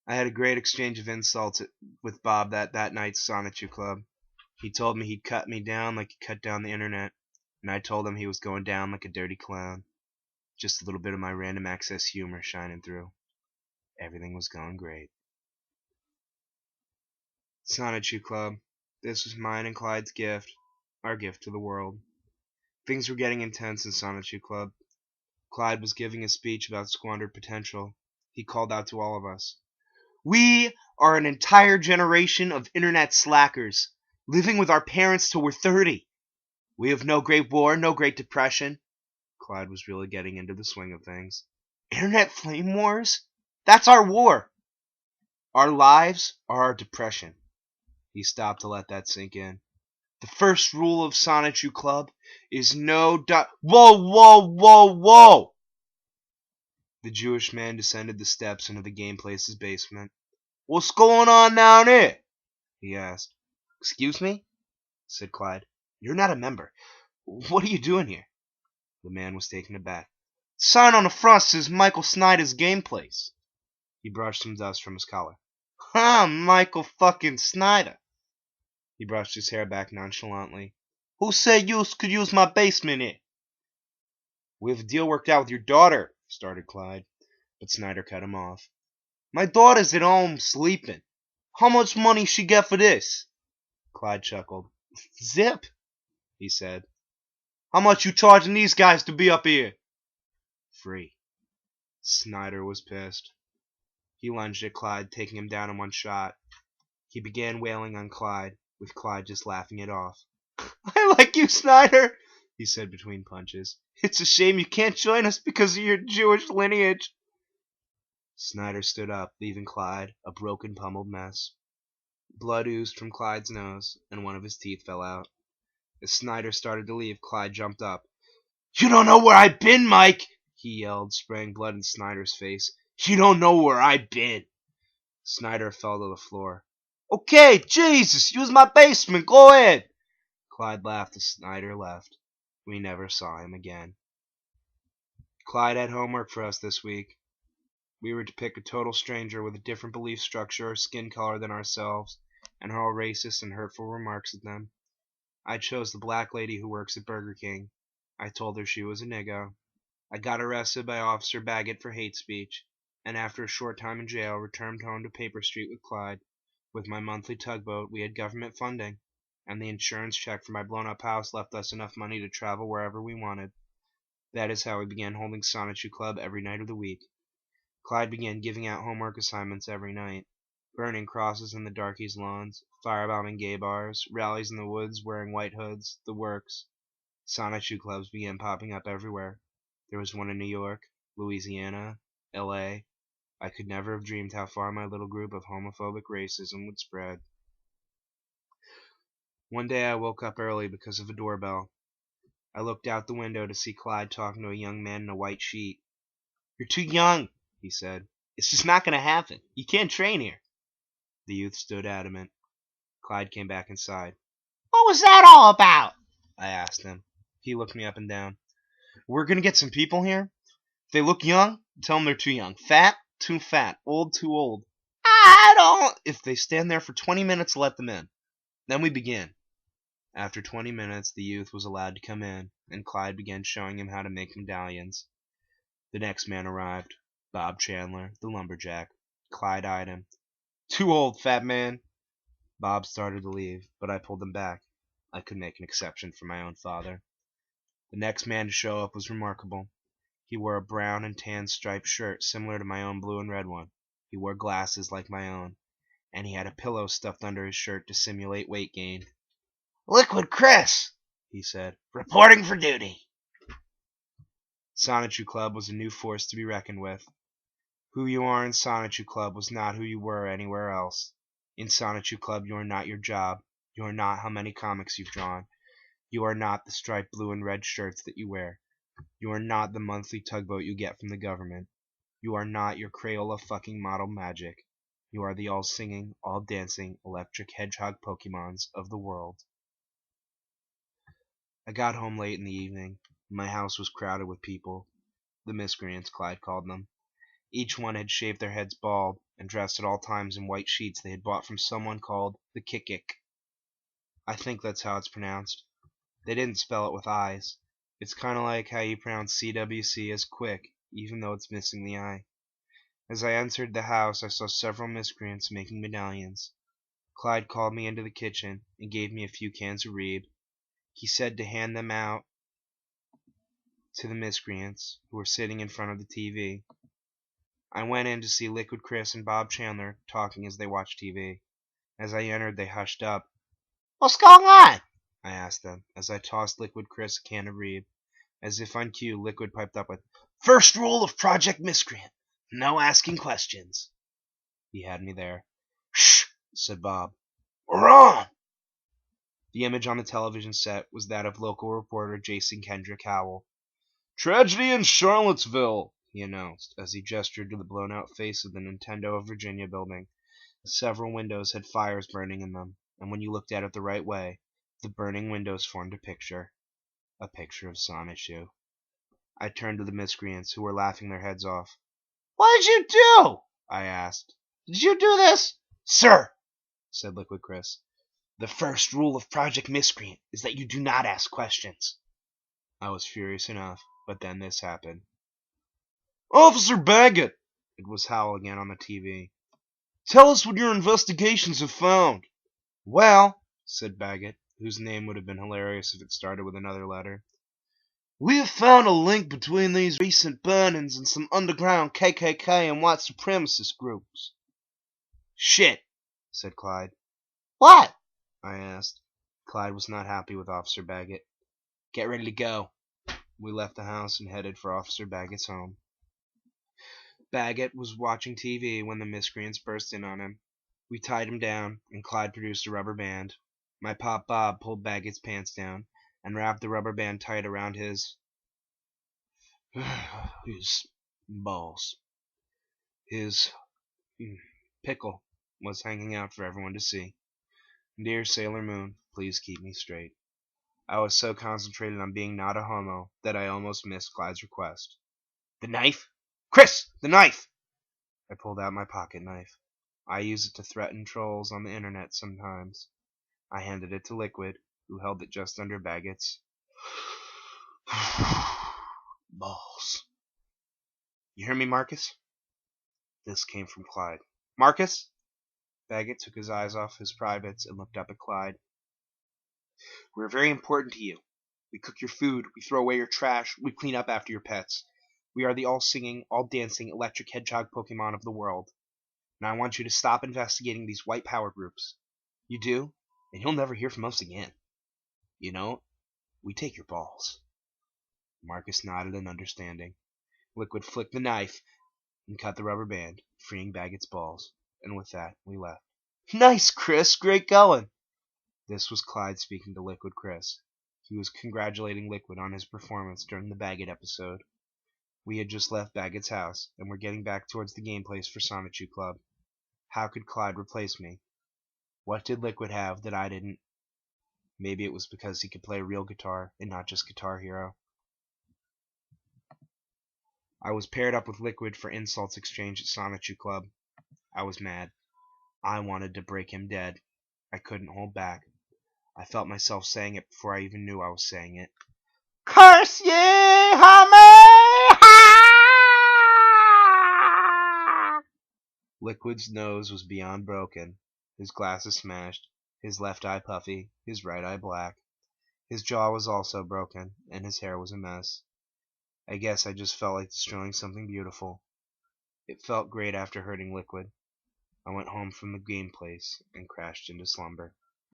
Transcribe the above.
I had a great exchange of insults with Bob that night's Sonichu Club. He told me he'd cut me down like he cut down the internet, and I told him he was going down like a dirty clown. Just a little bit of my random access humor shining through. Everything was going great. Sonichu Club. This was mine and Clyde's gift, our gift to the world. Things were getting intense in Sonichu Club. Clyde was giving a speech about squandered potential. He called out to all of us. We are an entire generation of internet slackers, living with our parents till we're 30. We have no Great War, no Great Depression. Clyde was really getting into the swing of things. Internet flame wars? That's our war. Our lives are our depression. He stopped to let that sink in. The first rule of Sonichu Club is no Whoa, whoa, whoa, whoa! The Jewish man descended the steps into the game place's basement. What's going on down here? He asked. Excuse me? Said Clyde. You're not a member. What are you doing here? The man was taken aback. Sign on the front says Michael Snyder's game place. He brushed some dust from his collar. Michael fucking Snyder. He brushed his hair back nonchalantly. Who said you could use my basement here? We have a deal worked out with your daughter, started Clyde, but Snyder cut him off. My daughter's at home sleeping. How much money she get for this? Clyde chuckled. Zip, he said. How much you charging these guys to be up here? Free. Snyder was pissed. He lunged at Clyde, taking him down in one shot. He began wailing on Clyde, with Clyde just laughing it off. I like you, Snyder, he said between punches. It's a shame you can't join us because of your Jewish lineage. Snyder stood up, leaving Clyde a broken, pummeled mess. Blood oozed from Clyde's nose, and one of his teeth fell out. As Snyder started to leave, Clyde jumped up. You don't know where I've been, Mike, he yelled, spraying blood in Snyder's face. You don't know where I've been. Snyder fell to the floor. Okay, Jesus, use my basement, go ahead. Clyde laughed as Snyder left. We never saw him again. Clyde had homework for us this week. We were to pick a total stranger with a different belief structure or skin color than ourselves, and hurl racist and hurtful remarks at them. I chose the black lady who works at Burger King. I told her she was a niggo. I got arrested by Officer Baggett for hate speech, and after a short time in jail returned home to Paper Street with Clyde. With my monthly tugboat, we had government funding, and the insurance check for my blown-up house left us enough money to travel wherever we wanted. That is how we began holding Sonichu Club every night of the week. Clyde began giving out homework assignments every night. Burning crosses in the darkies' lawns, firebombing gay bars, rallies in the woods wearing white hoods, the works. Sonichu clubs began popping up everywhere. There was one in New York, Louisiana, L.A. I could never have dreamed how far my little group of homophobic racism would spread. One day I woke up early because of a doorbell. I looked out the window to see Clyde talking to a young man in a white sheet. You're too young, he said. It's just not going to happen. You can't train here. The youth stood adamant. Clyde came back inside. What was that all about? I asked him. He looked me up and down. We're going to get some people here. If they look young, tell them they're too young. Fat, too fat. Old, too old. I don't... If they stand there for 20 minutes, let them in. Then we begin. After 20 minutes, the youth was allowed to come in, and Clyde began showing him how to make medallions. The next man arrived. Bob Chandler, the lumberjack. Clyde eyed him. Too old, fat man. Bob started to leave, but I pulled him back. I could make an exception for my own father. The next man to show up was remarkable. He wore a brown and tan striped shirt similar to my own blue and red one. He wore glasses like my own, and he had a pillow stuffed under his shirt to simulate weight gain. Liquid Chris, he said, reporting for duty. Sonichu Club was a new force to be reckoned with. Who you are in Sonichu Club was not who you were anywhere else. In Sonichu Club, you are not your job. You are not how many comics you've drawn. You are not the striped blue and red shirts that you wear. You are not the monthly tugboat you get from the government. You are not your Crayola fucking model magic. You are the all-singing, all-dancing, electric hedgehog Pokemons of the world. I got home late in the evening. My house was crowded with people. The miscreants, Clyde called them. Each one had shaved their heads bald and dressed at all times in white sheets they had bought from someone called the Kikik. I think that's how it's pronounced. They didn't spell it with I's. It's kind of like how you pronounce CWC as quick, even though it's missing the I. As I entered the house, I saw several miscreants making medallions. Clyde called me into the kitchen and gave me a few cans of Reeb. He said to hand them out to the miscreants, who were sitting in front of the TV. I went in to see Liquid Chris and Bob Chandler talking as they watched TV. As I entered, they hushed up. "What's going on?" I asked them, as I tossed Liquid Chris a can of Reeb. As if on cue, Liquid piped up with, "First rule of Project Miscreant, no asking questions." He had me there. "Shh," said Bob. "We're on!" The image on the television set was that of local reporter Jason Kendrick Howell. "Tragedy in Charlottesville," he announced, as he gestured to the blown-out face of the Nintendo of Virginia building. Several windows had fires burning in them, and when you looked at it the right way, the burning windows formed a picture of Sonichu. I turned to the miscreants, who were laughing their heads off. "What did you do?" I asked. "Did you do this?" "Sir," said Liquid Chris, "the first rule of Project Miscreant is that you do not ask questions." I was furious enough, but then this happened. "Officer Baggett," it was Howell again on the TV. "Tell us what your investigations have found." "Well," said Baggett, whose name would have been hilarious if it started with another letter, "we have found a link between these recent burnings and some underground KKK and white supremacist groups." "Shit," said Clyde. "What?" I asked. Clyde was not happy with Officer Baggett. "Get ready to go." We left the house and headed for Officer Baggett's home. Baggett was watching TV when the miscreants burst in on him. We tied him down, and Clyde produced a rubber band. My pop Bob pulled Baggett's pants down and wrapped the rubber band tight around his balls. His pickle was hanging out for everyone to see. Dear Sailor Moon, please keep me straight. I was so concentrated on being not a homo that I almost missed Clyde's request. "The knife? Chris, the knife!" I pulled out my pocket knife. I use it to threaten trolls on the internet sometimes. I handed it to Liquid, who held it just under Baggett's balls. "You hear me, Marcus?" This came from Clyde. "Marcus?" Baggett took his eyes off his privates and looked up at Clyde. "We're very important to you. We cook your food, we throw away your trash, we clean up after your pets. We are the all-singing, all-dancing electric hedgehog Pokemon of the world. And I want you to stop investigating these white power groups. You do, and you'll never hear from us again. You know, we take your balls." Marcus nodded in understanding. Liquid flicked the knife and cut the rubber band, freeing Baggett's balls. And with that, we left. "Nice, Chris. Great going." This was Clyde speaking to Liquid Chris. He was congratulating Liquid on his performance during the Baggett episode. We had just left Baggett's house, and were getting back towards the game place for Sonichu Club. How could Clyde replace me? What did Liquid have that I didn't? Maybe it was because he could play real guitar and not just Guitar Hero. I was paired up with Liquid for insults exchange at Sonichu Club. I was mad. I wanted to break him dead. I couldn't hold back. I felt myself saying it before I even knew I was saying it. "Curse ye, homie!" Liquid's nose was beyond broken. His glasses smashed. His left eye puffy. His right eye black. His jaw was also broken, and his hair was a mess. I guess I just felt like destroying something beautiful. It felt great after hurting Liquid. I went home from the game place and crashed into slumber.